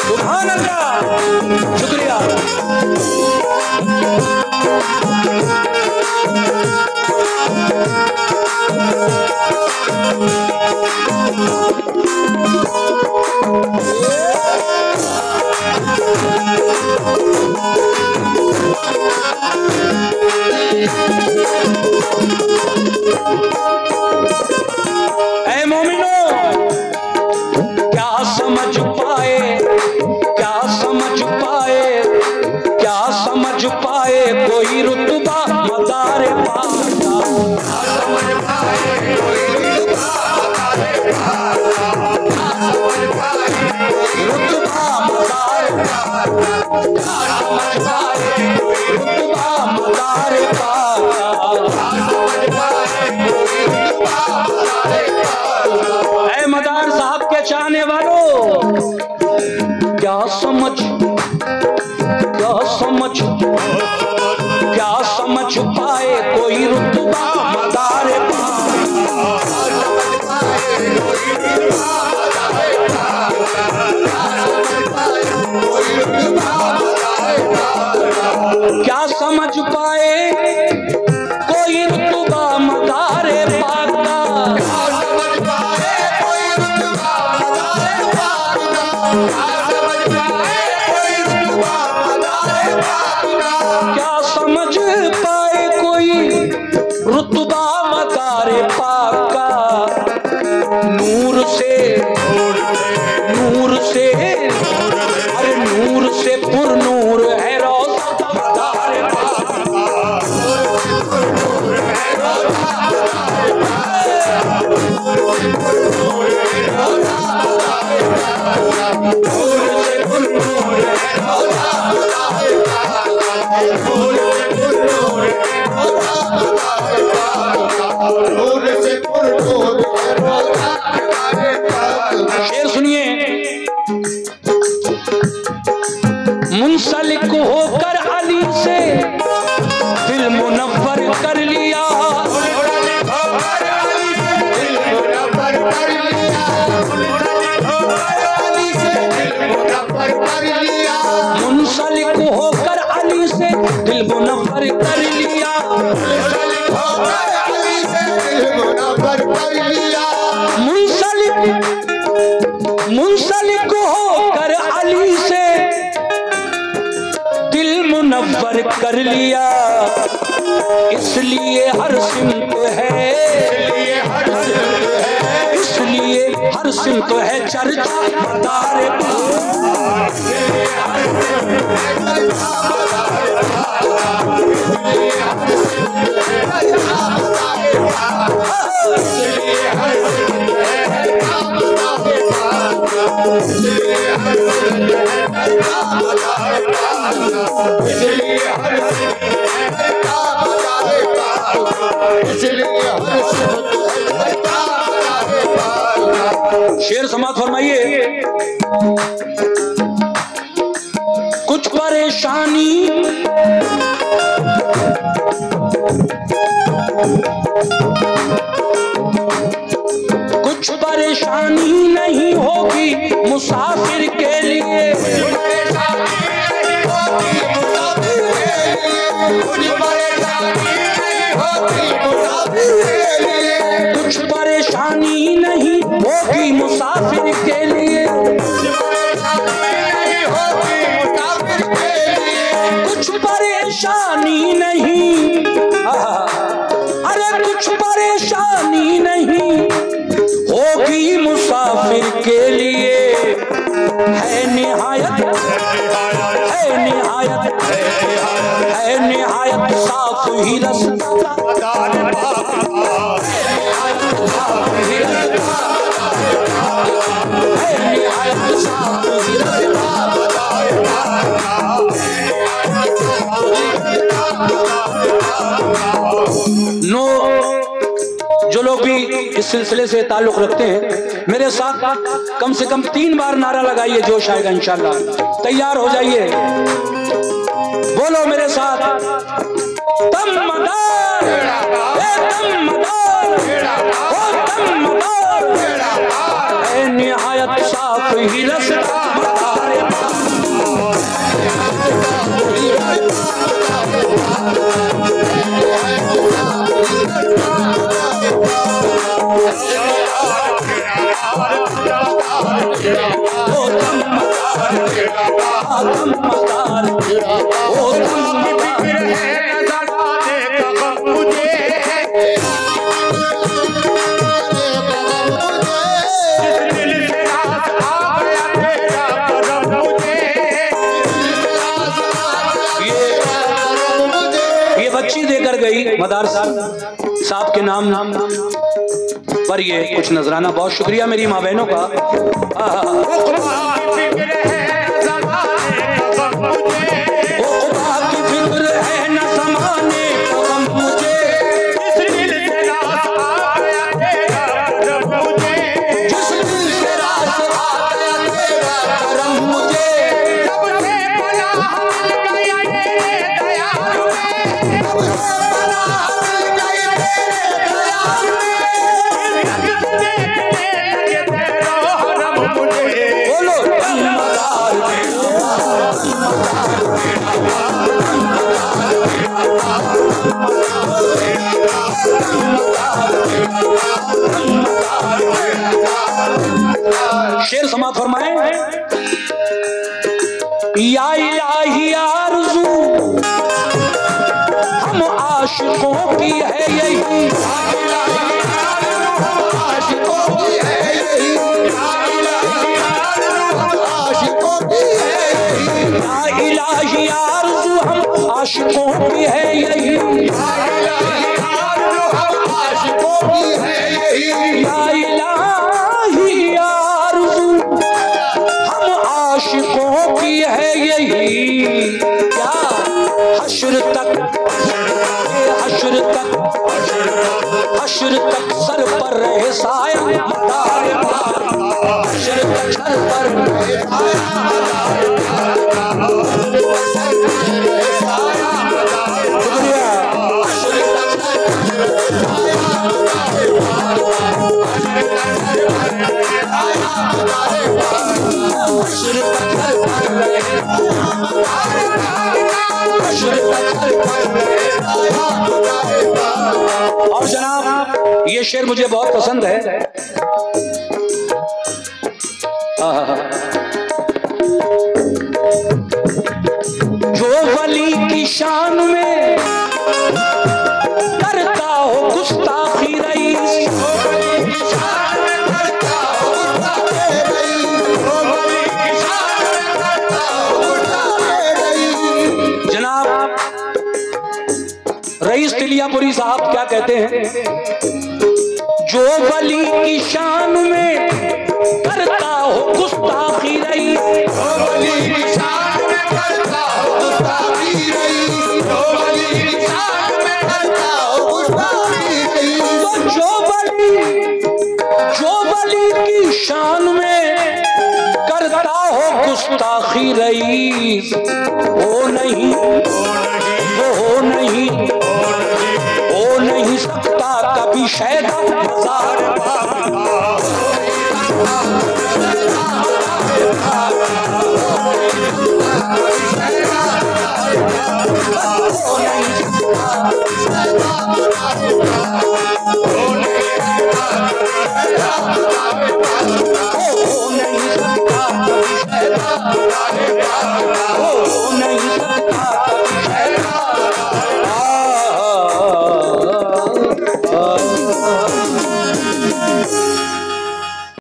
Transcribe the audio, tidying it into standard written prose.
सुभान अल्लाह, शुक्रिया। ऐ मोमिनो, क्या समझ पाए, क्या समझ पाए, क्या समझ पाए कोई रुतबा मदार पाक का, क्या समझ पाए कोई रुतबा मदार पाक का, क्या समझ पाए कोई रुतबा मदार पाक का, क्या समझ पाए कोई रुतबा मदार पाक का, क्या समझ पाए कोई रुतबा मदार पाक का। ऐ मदार साहब के चाहने वालों, क्या समझ, क्या समझ, क्या समझ पाए कोई रुतबा मदार पाक, क्या समझ पाए कोई रुतबा मदार पाक का, क्या समझ पाए कोई रुतबा मदार पाक का। नूर से, नूर से, अरे नूर से पुरनूर है रोज़ा मदार पाक का, शेर सुनिए। मुंसलिक होकर अली से दिल मुनव्वर कर लिया, मुंसलिक होकर अली से दिल मुनव्वर कर लिया, मुंसलिक, मुंसलिक होकर अली से दिल मुनव्वर कर लिया। इसलिए हर सिमत है, इसलिए हर सिमत है चर्चा मदार पाक, शेर समाप्त फरमाइए। कुछ परेशानी कुछ परेशानी नहीं होगी मुसाफिर के लिए, कुछ परेशानी नहीं होगी मुसाफिर के लिए, कुछ परेशानी नहीं, अरे कुछ परेशानी नहीं होगी मुसाफिर के लिए। है निहायत, है निहायत, है निहायत साफ ही रास्ता, है निहायत साफ ही नो। जो लोग भी इस सिलसिले से ताल्लुक रखते हैं मेरे साथ कम से कम 3 बार नारा लगाइए, जोश आएगा इंशाल्लाह। तैयार हो जाइए, बोलो मेरे साथ, तम मदार निहायत साफ ही रास्ता मदार साहब के नाम पर ये कुछ नजराना। बहुत शुक्रिया मेरी माँ बहनों का। शेर समाप्त फरमाए। या इलाही आरज़ू हम आशिकों की है यही, आशिकों की है यही, आशिकों की है यही। या इलाही आरज़ू हम आशिकों की है यही, आशिकों की है यही। या इलाही आरज़ू हम आशिकों की है यही। क्या हश्र तक सर पर रहे साया, हश्र तक सर पर रहे और जनाब ये शेर मुझे बहुत पसंद है। जो वली की शान में करता हो गुस्ताखी रईस, जनाब रईस तिलियापुरी साहब क्या कहते हैं? जो वली की शान में करता हो गुस्ताखी रईस, जो वली की शान में करता हो गुस्ताखी रईस, जो वली की शान में करता हो गुस्ताखी रईस। तो जो वली की शान में करता हो गुस्ताखी रईस, वो नहीं सकता कभी शैदा मज़ार